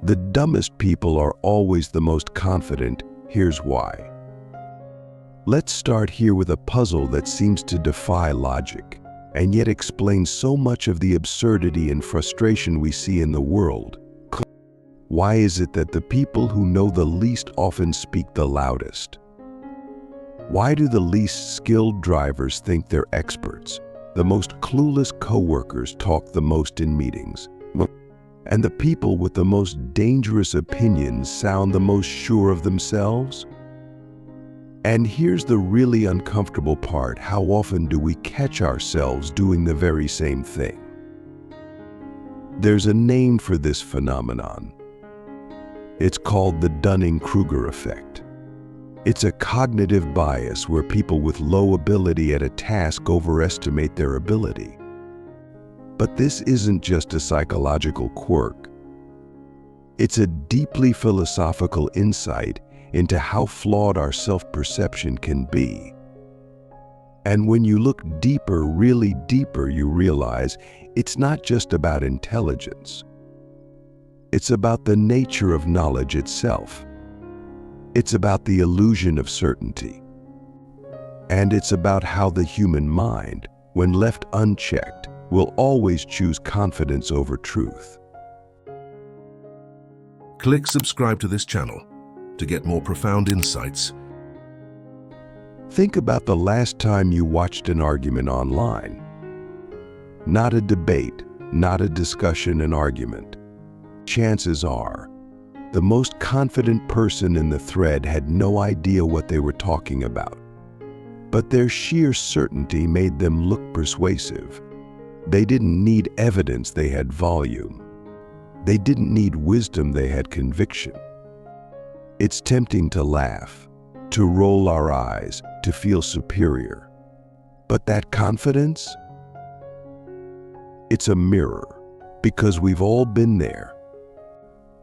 The dumbest people are always the most confident. Here's why. Let's start here with a puzzle that seems to defy logic, and yet explains so much of the absurdity and frustration we see in the world. Why is it that the people who know the least often speak the loudest? Why do the least skilled drivers think they're experts? The most clueless coworkers talk the most in meetings. And the people with the most dangerous opinions sound the most sure of themselves? And here's the really uncomfortable part: how often do we catch ourselves doing the very same thing? There's a name for this phenomenon. It's called the Dunning-Kruger effect. It's a cognitive bias where people with low ability at a task overestimate their ability. But this isn't just a psychological quirk. It's a deeply philosophical insight into how flawed our self-perception can be. And when you look deeper, really deeper, you realize it's not just about intelligence. It's about the nature of knowledge itself. It's about the illusion of certainty. And it's about how the human mind, when left unchecked, will always choose confidence over truth. Click subscribe to this channel to get more profound insights. Think about the last time you watched an argument online. Not a debate, not a discussion, an argument. Chances are, the most confident person in the thread had no idea what they were talking about. But their sheer certainty made them look persuasive. They didn't need evidence, they had volume. They didn't need wisdom, they had conviction. It's tempting to laugh, to roll our eyes, to feel superior. But that confidence? It's a mirror, because we've all been there.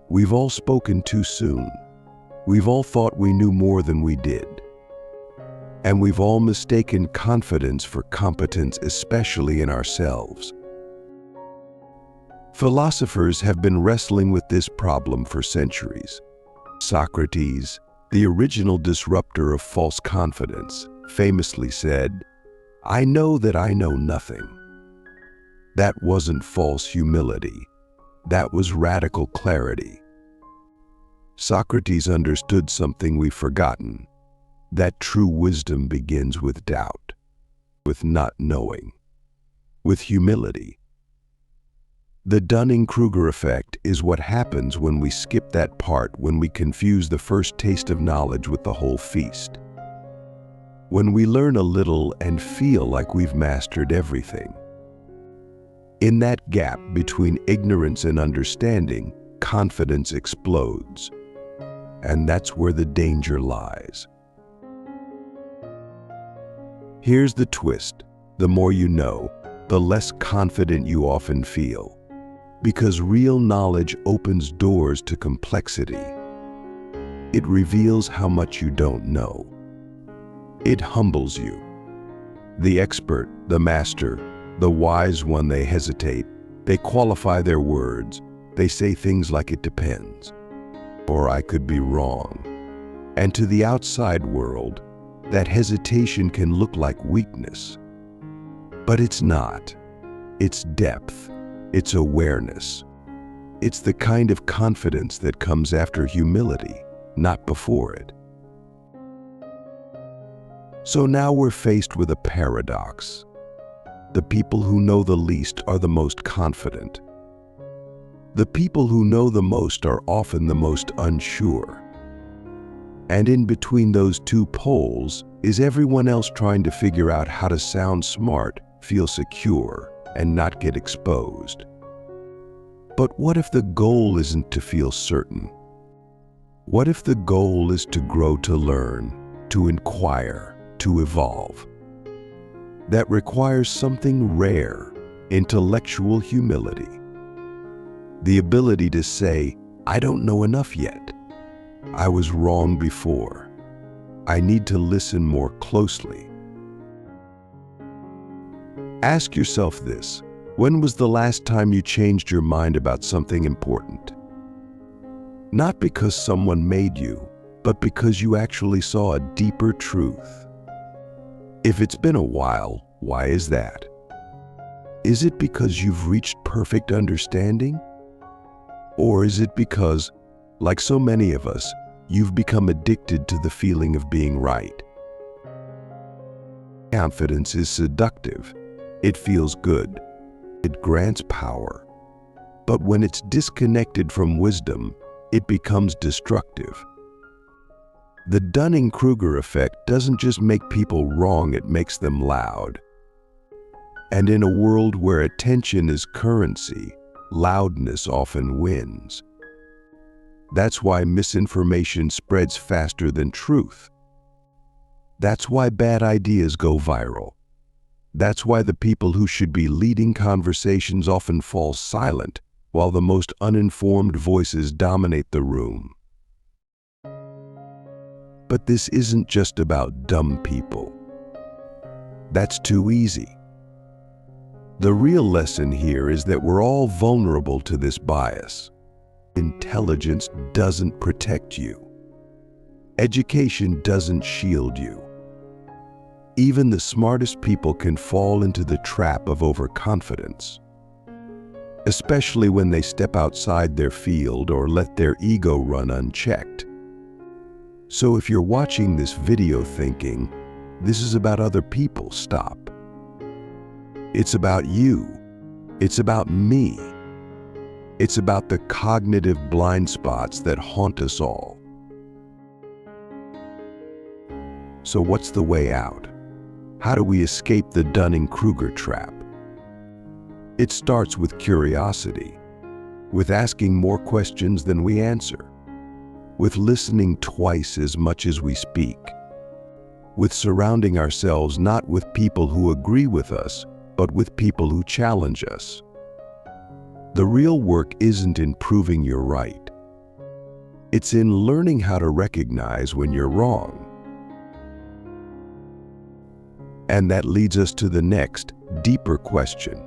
We've all spoken too soon. We've all thought we knew more than we did. And we've all mistaken confidence for competence, especially in ourselves. Philosophers have been wrestling with this problem for centuries. Socrates, the original disruptor of false confidence, famously said, "I know that I know nothing." That wasn't false humility. That was radical clarity. Socrates understood something we've forgotten, that true wisdom begins with doubt, with not knowing, with humility. The Dunning-Kruger effect is what happens when we skip that part, when we confuse the first taste of knowledge with the whole feast. When we learn a little and feel like we've mastered everything. In that gap between ignorance and understanding, confidence explodes. And that's where the danger lies. Here's the twist. The more you know, the less confident you often feel. Because real knowledge opens doors to complexity. It reveals how much you don't know. It humbles you. The expert, the master, the wise one, they hesitate. They qualify their words. They say things like "it depends," or "I could be wrong." And to the outside world, that hesitation can look like weakness. But it's not. It's depth. It's awareness. It's the kind of confidence that comes after humility, not before it. So now we're faced with a paradox. The people who know the least are the most confident. The people who know the most are often the most unsure. And in between those two poles is everyone else trying to figure out how to sound smart, feel secure, and not get exposed. But what if the goal isn't to feel certain? What if the goal is to grow, to learn, to inquire, to evolve? That requires something rare, intellectual humility. The ability to say, "I don't know enough yet. I was wrong before. I need to listen more closely." Ask yourself this: when was the last time you changed your mind about something important? Not because someone made you, but because you actually saw a deeper truth. If it's been a while, why is that? Is it because you've reached perfect understanding? Or is it because, like so many of us, you've become addicted to the feeling of being right? Confidence is seductive. It feels good. It grants power. But when it's disconnected from wisdom, it becomes destructive. The Dunning-Kruger effect doesn't just make people wrong, it makes them loud. And in a world where attention is currency, loudness often wins. That's why misinformation spreads faster than truth. That's why bad ideas go viral. That's why the people who should be leading conversations often fall silent, while the most uninformed voices dominate the room. But this isn't just about dumb people. That's too easy. The real lesson here is that we're all vulnerable to this bias. Intelligence doesn't protect you. Education doesn't shield you. Even the smartest people can fall into the trap of overconfidence, especially when they step outside their field or let their ego run unchecked. So if you're watching this video thinking, this is about other people, stop. It's about you. It's about me. It's about the cognitive blind spots that haunt us all. So what's the way out? How do we escape the Dunning-Kruger trap? It starts with curiosity, with asking more questions than we answer, with listening twice as much as we speak, with surrounding ourselves not with people who agree with us, but with people who challenge us. The real work isn't in proving you're right. It's in learning how to recognize when you're wrong. And that leads us to the next, deeper question.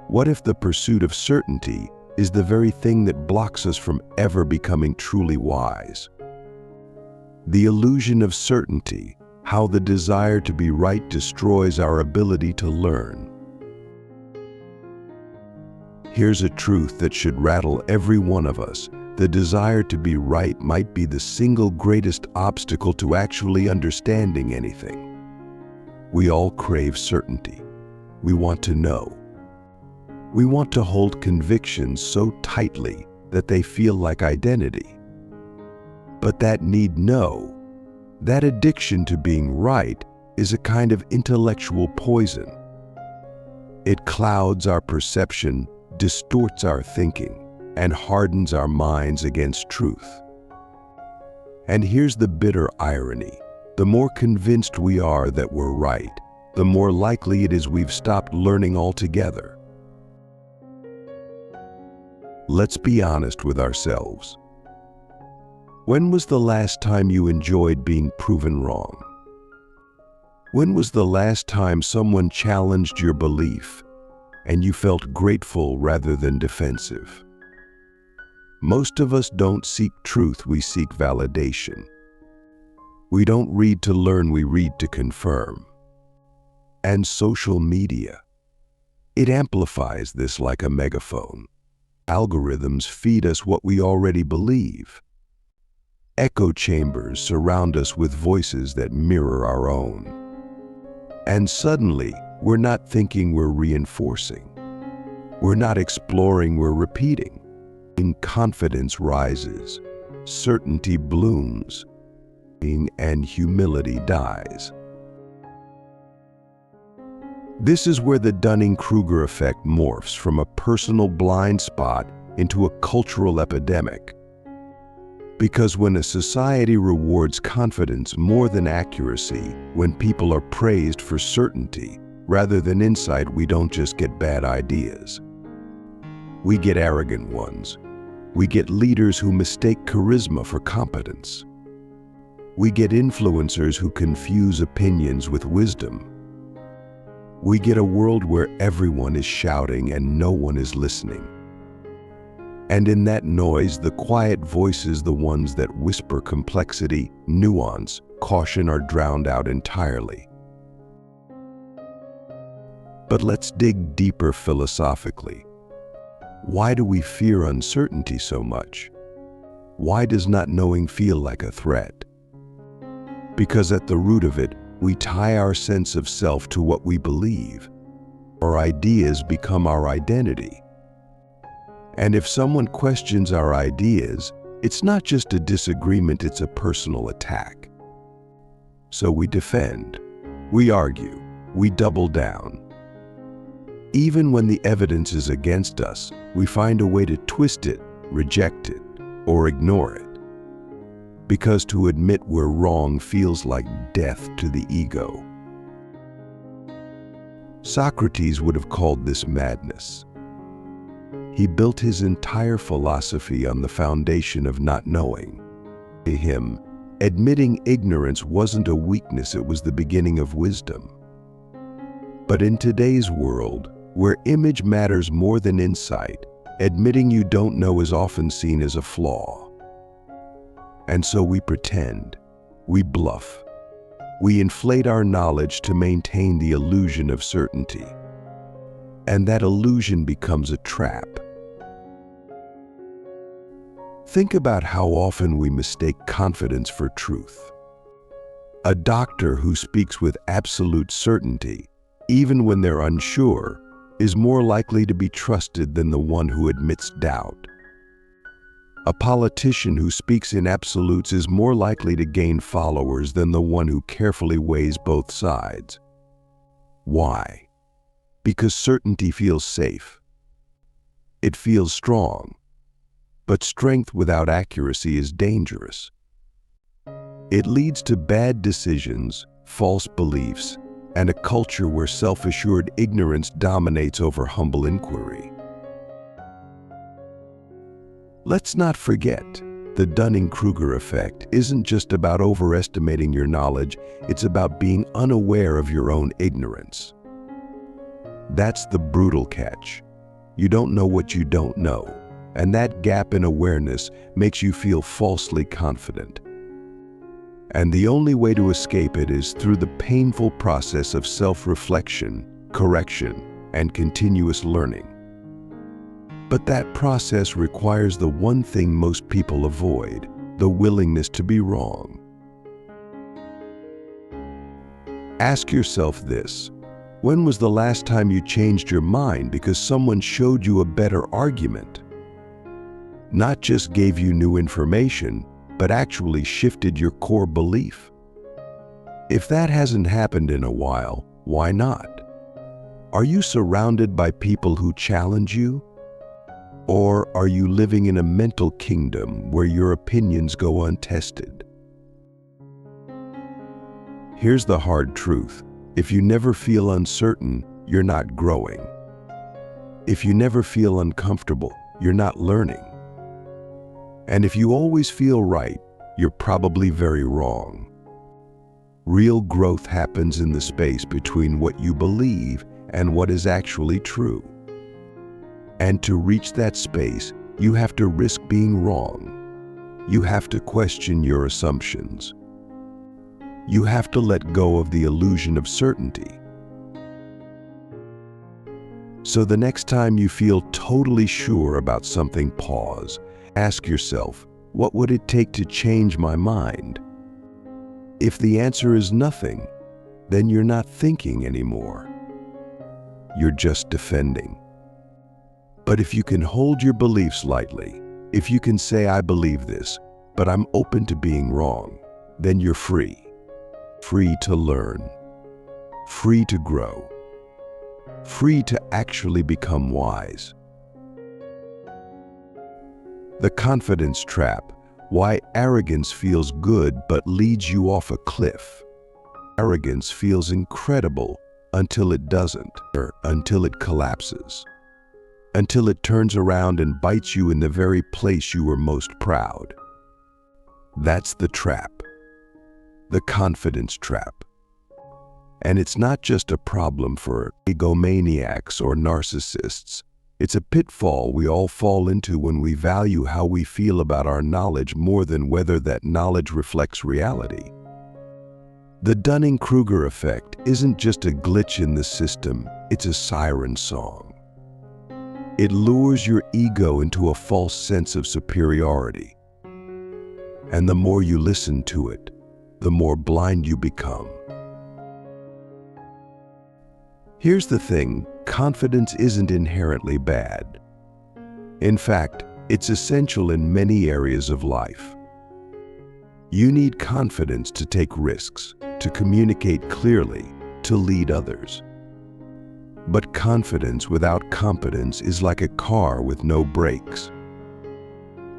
What if the pursuit of certainty is the very thing that blocks us from ever becoming truly wise? The illusion of certainty, how the desire to be right destroys our ability to learn. Here's a truth that should rattle every one of us. The desire to be right might be the single greatest obstacle to actually understanding anything. We all crave certainty. We want to know. We want to hold convictions so tightly that they feel like identity. But that need know, that addiction to being right, is a kind of intellectual poison. It clouds our perception, distorts our thinking, and hardens our minds against truth. And here's the bitter irony. The more convinced we are that we're right, the more likely it is we've stopped learning altogether. Let's be honest with ourselves. When was the last time you enjoyed being proven wrong? When was the last time someone challenged your belief and you felt grateful rather than defensive? Most of us don't seek truth, we seek validation. We don't read to learn, we read to confirm. And social media, it amplifies this like a megaphone. Algorithms feed us what we already believe. Echo chambers surround us with voices that mirror our own. And suddenly, we're not thinking, we're reinforcing. We're not exploring, we're repeating. Confidence rises, certainty blooms, and humility dies. This is where the Dunning-Kruger effect morphs from a personal blind spot into a cultural epidemic. Because when a society rewards confidence more than accuracy, when people are praised for certainty rather than insight, we don't just get bad ideas. We get arrogant ones. We get leaders who mistake charisma for competence. We get influencers who confuse opinions with wisdom. We get a world where everyone is shouting and no one is listening. And in that noise, the quiet voices, the ones that whisper complexity, nuance, caution, are drowned out entirely. But let's dig deeper philosophically. Why do we fear uncertainty so much? Why does not knowing feel like a threat? Because at the root of it, we tie our sense of self to what we believe. Our ideas become our identity. And if someone questions our ideas, it's not just a disagreement, it's a personal attack. So we defend, we argue, we double down. Even when the evidence is against us, we find a way to twist it, reject it, or ignore it. Because to admit we're wrong feels like death to the ego. Socrates would have called this madness. He built his entire philosophy on the foundation of not knowing. To him, admitting ignorance wasn't a weakness, it was the beginning of wisdom. But in today's world, where image matters more than insight, admitting you don't know is often seen as a flaw. And so we pretend, we bluff, we inflate our knowledge to maintain the illusion of certainty. And that illusion becomes a trap. Think about how often we mistake confidence for truth. A doctor who speaks with absolute certainty, even when they're unsure, is more likely to be trusted than the one who admits doubt. A politician who speaks in absolutes is more likely to gain followers than the one who carefully weighs both sides. Why? Because certainty feels safe. It feels strong. But strength without accuracy is dangerous. It leads to bad decisions, false beliefs, and a culture where self-assured ignorance dominates over humble inquiry. Let's not forget, the Dunning-Kruger effect isn't just about overestimating your knowledge, it's about being unaware of your own ignorance. That's the brutal catch. You don't know what you don't know. And that gap in awareness makes you feel falsely confident. And the only way to escape it is through the painful process of self-reflection, correction, and continuous learning. But that process requires the one thing most people avoid, the willingness to be wrong. Ask yourself this: when was the last time you changed your mind because someone showed you a better argument? Not just gave you new information, but actually shifted your core belief. If that hasn't happened in a while, why not? Are you surrounded by people who challenge you? Or are you living in a mental kingdom where your opinions go untested? Here's the hard truth. If you never feel uncertain, you're not growing. If you never feel uncomfortable, you're not learning. And if you always feel right, you're probably very wrong. Real growth happens in the space between what you believe and what is actually true. And to reach that space, you have to risk being wrong. You have to question your assumptions. You have to let go of the illusion of certainty. So the next time you feel totally sure about something, pause. Ask yourself, what would it take to change my mind? If the answer is nothing, then you're not thinking anymore. You're just defending. But if you can hold your beliefs lightly, if you can say, I believe this, but I'm open to being wrong, then you're free. Free to learn. Free to grow. Free to actually become wise. The confidence trap. Why arrogance feels good but leads you off a cliff. Arrogance feels incredible until it doesn't, or until it collapses. Until it turns around and bites you in the very place you were most proud. That's the trap. The confidence trap. And it's not just a problem for egomaniacs or narcissists. It's a pitfall we all fall into when we value how we feel about our knowledge more than whether that knowledge reflects reality. The Dunning-Kruger effect isn't just a glitch in the system, it's a siren song. It lures your ego into a false sense of superiority. And the more you listen to it, the more blind you become. Here's the thing, confidence isn't inherently bad. In fact, it's essential in many areas of life. You need confidence to take risks, to communicate clearly, to lead others. But confidence without competence is like a car with no brakes.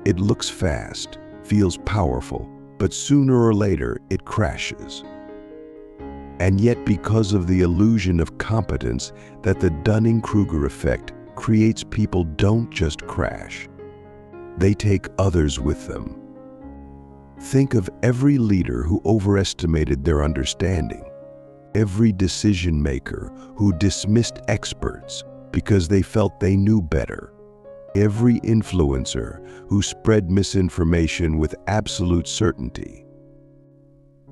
It looks fast, feels powerful, but sooner or later it crashes. And yet, because of the illusion of competence that the Dunning-Kruger effect creates, people don't just crash. They take others with them. Think of every leader who overestimated their understanding, every decision maker who dismissed experts because they felt they knew better, every influencer who spread misinformation with absolute certainty.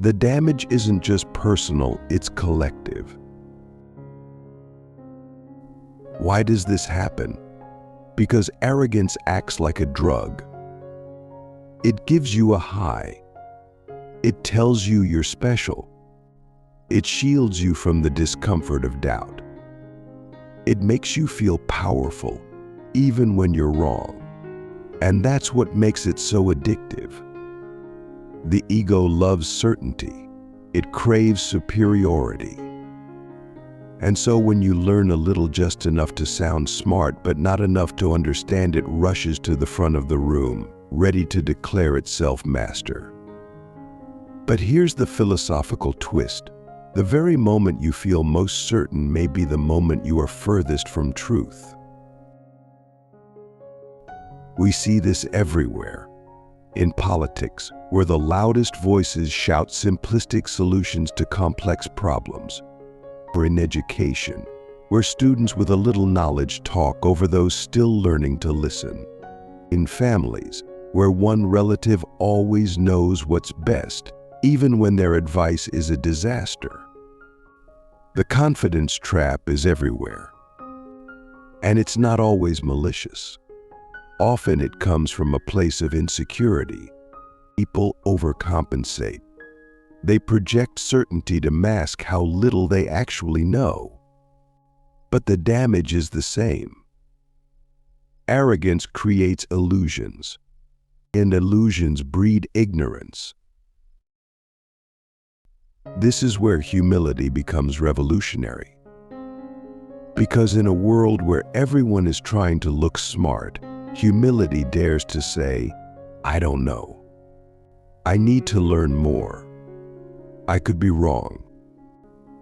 The damage isn't just personal, it's collective. Why does this happen? Because arrogance acts like a drug. It gives you a high. It tells you you're special. It shields you from the discomfort of doubt. It makes you feel powerful, even when you're wrong. And that's what makes it so addictive. The ego loves certainty. It craves superiority. And so when you learn a little, just enough to sound smart but not enough to understand, it rushes to the front of the room, ready to declare itself master. But here's the philosophical twist. The very moment you feel most certain may be the moment you are furthest from truth. We see this everywhere. In politics, where the loudest voices shout simplistic solutions to complex problems. Or in education, where students with a little knowledge talk over those still learning to listen. In families, where one relative always knows what's best, even when their advice is a disaster. The confidence trap is everywhere. And it's not always malicious. Often it comes from a place of insecurity. People overcompensate. They project certainty to mask how little they actually know. But the damage is the same. Arrogance creates illusions, and illusions breed ignorance. This is where humility becomes revolutionary. Because in a world where everyone is trying to look smart, humility dares to say, I don't know. I need to learn more. I could be wrong.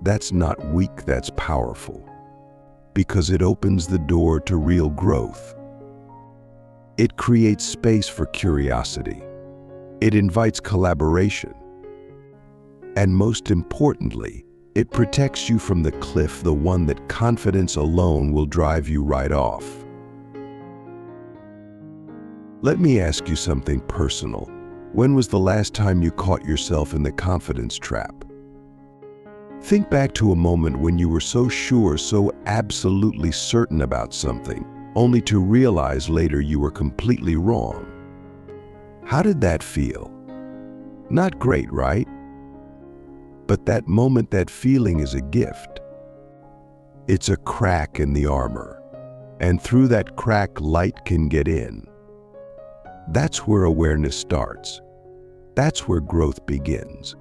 That's not weak, that's powerful. Because it opens the door to real growth. It creates space for curiosity. It invites collaboration. And most importantly, it protects you from the cliff, the one that confidence alone will drive you right off. Let me ask you something personal. When was the last time you caught yourself in the confidence trap? Think back to a moment when you were so sure, so absolutely certain about something, only to realize later you were completely wrong. How did that feel? Not great, right? But that moment, that feeling is a gift. It's a crack in the armor, and through that crack, light can get in. That's where awareness starts. That's where growth begins.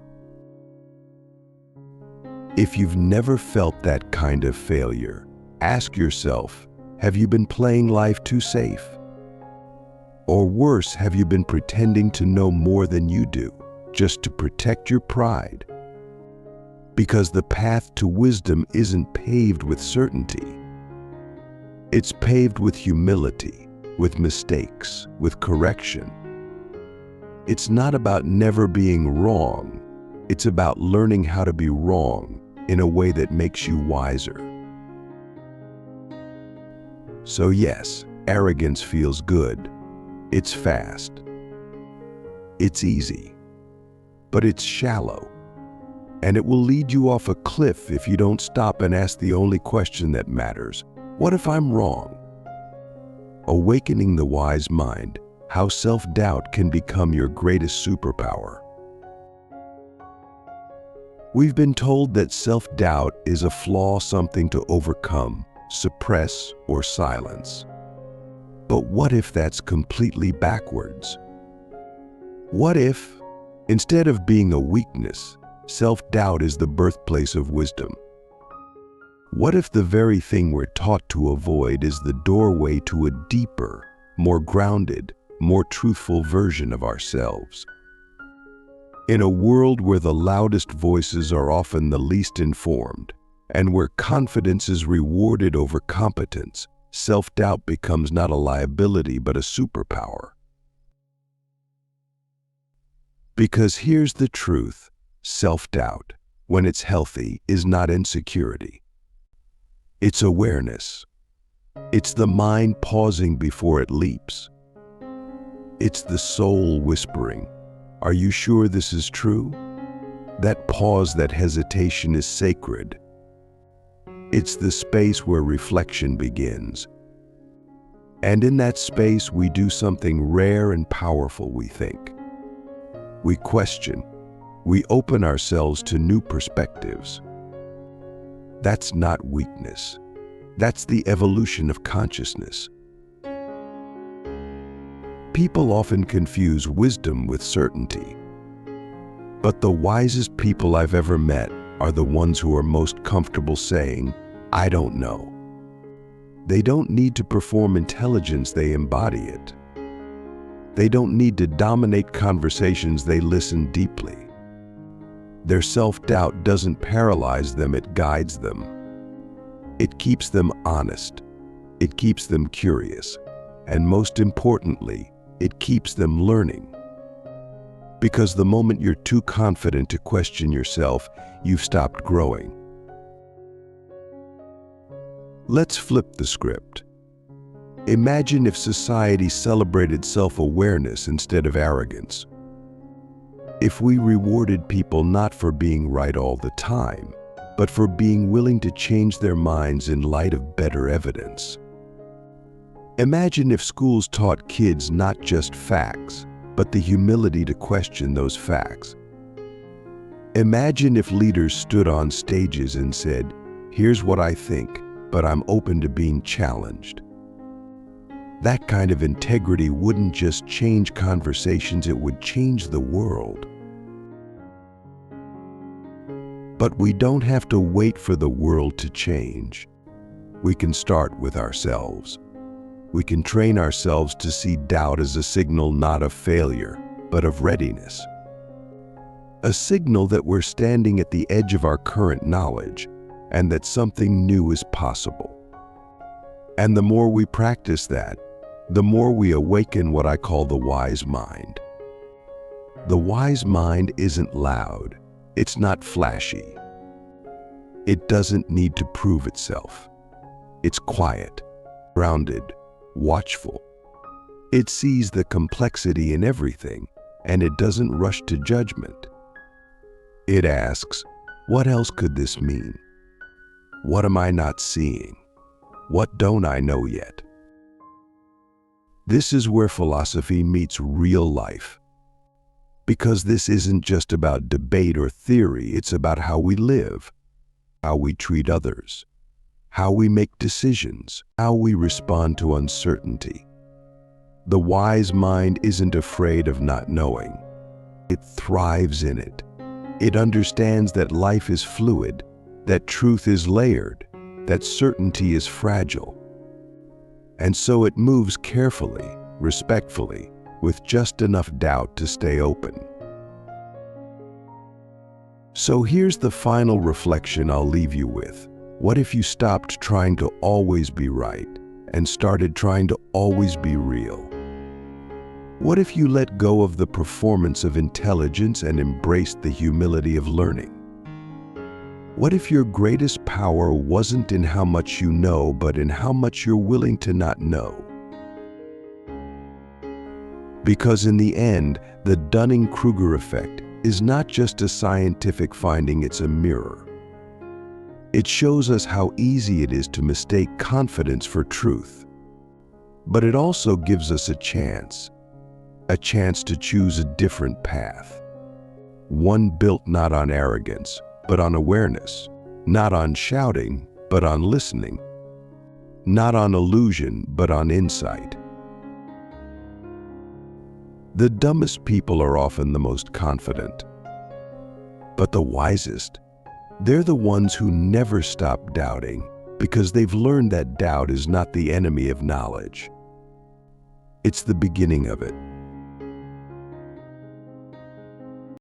If you've never felt that kind of failure, ask yourself, have you been playing life too safe? Or worse, have you been pretending to know more than you do, just to protect your pride? Because the path to wisdom isn't paved with certainty. It's paved with humility, with mistakes, with correction. It's not about never being wrong. It's about learning how to be wrong in a way that makes you wiser. So yes, arrogance feels good. It's fast. It's easy. But it's shallow. And it will lead you off a cliff if you don't stop and ask the only question that matters. What if I'm wrong? Awakening the wise mind, how self-doubt can become your greatest superpower. We've been told that self-doubt is a flaw, something to overcome, suppress, or silence. But what if that's completely backwards? What if, instead of being a weakness, self-doubt is the birthplace of wisdom? What if the very thing we're taught to avoid is the doorway to a deeper, more grounded, more truthful version of ourselves? In a world where the loudest voices are often the least informed, and where confidence is rewarded over competence, self-doubt becomes not a liability but a superpower. Because here's the truth, self-doubt, when it's healthy, is not insecurity. It's awareness. It's the mind pausing before it leaps. It's the soul whispering, "Are you sure this is true?" That pause, that hesitation is sacred. It's the space where reflection begins. And in that space, we do something rare and powerful, we think. We question. We open ourselves to new perspectives. That's not weakness. That's the evolution of consciousness. People often confuse wisdom with certainty. But the wisest people I've ever met are the ones who are most comfortable saying, "I don't know." They don't need to perform intelligence, they embody it. They don't need to dominate conversations, they listen deeply. Their self-doubt doesn't paralyze them, it guides them. It keeps them honest. It keeps them curious. And most importantly, it keeps them learning. Because the moment you're too confident to question yourself, you've stopped growing. Let's flip the script. Imagine if society celebrated self-awareness instead of arrogance. If we rewarded people not for being right all the time, but for being willing to change their minds in light of better evidence. Imagine if schools taught kids not just facts, but the humility to question those facts. Imagine if leaders stood on stages and said, "Here's what I think, but I'm open to being challenged." That kind of integrity wouldn't just change conversations, it would change the world. But we don't have to wait for the world to change. We can start with ourselves. We can train ourselves to see doubt as a signal not of failure, but of readiness. A signal that we're standing at the edge of our current knowledge and that something new is possible. And the more we practice that, the more we awaken what I call the wise mind. The wise mind isn't loud. It's not flashy. It doesn't need to prove itself. It's quiet, grounded, watchful. It sees the complexity in everything, and it doesn't rush to judgment. It asks, what else could this mean? What am I not seeing? What don't I know yet? This is where philosophy meets real life. Because this isn't just about debate or theory, it's about how we live, how we treat others, how we make decisions, how we respond to uncertainty. The wise mind isn't afraid of not knowing. It thrives in it. It understands that life is fluid, that truth is layered, that certainty is fragile. And so it moves carefully, respectfully, with just enough doubt to stay open. So here's the final reflection I'll leave you with. What if you stopped trying to always be right and started trying to always be real? What if you let go of the performance of intelligence and embraced the humility of learning? What if your greatest power wasn't in how much you know, but in how much you're willing to not know? Because in the end, the Dunning-Kruger effect is not just a scientific finding, it's a mirror. It shows us how easy it is to mistake confidence for truth. But it also gives us a chance to choose a different path. One built not on arrogance, but on awareness, not on shouting, but on listening, not on illusion, but on insight. The dumbest people are often the most confident, but the wisest, they're the ones who never stop doubting because they've learned that doubt is not the enemy of knowledge. It's the beginning of it.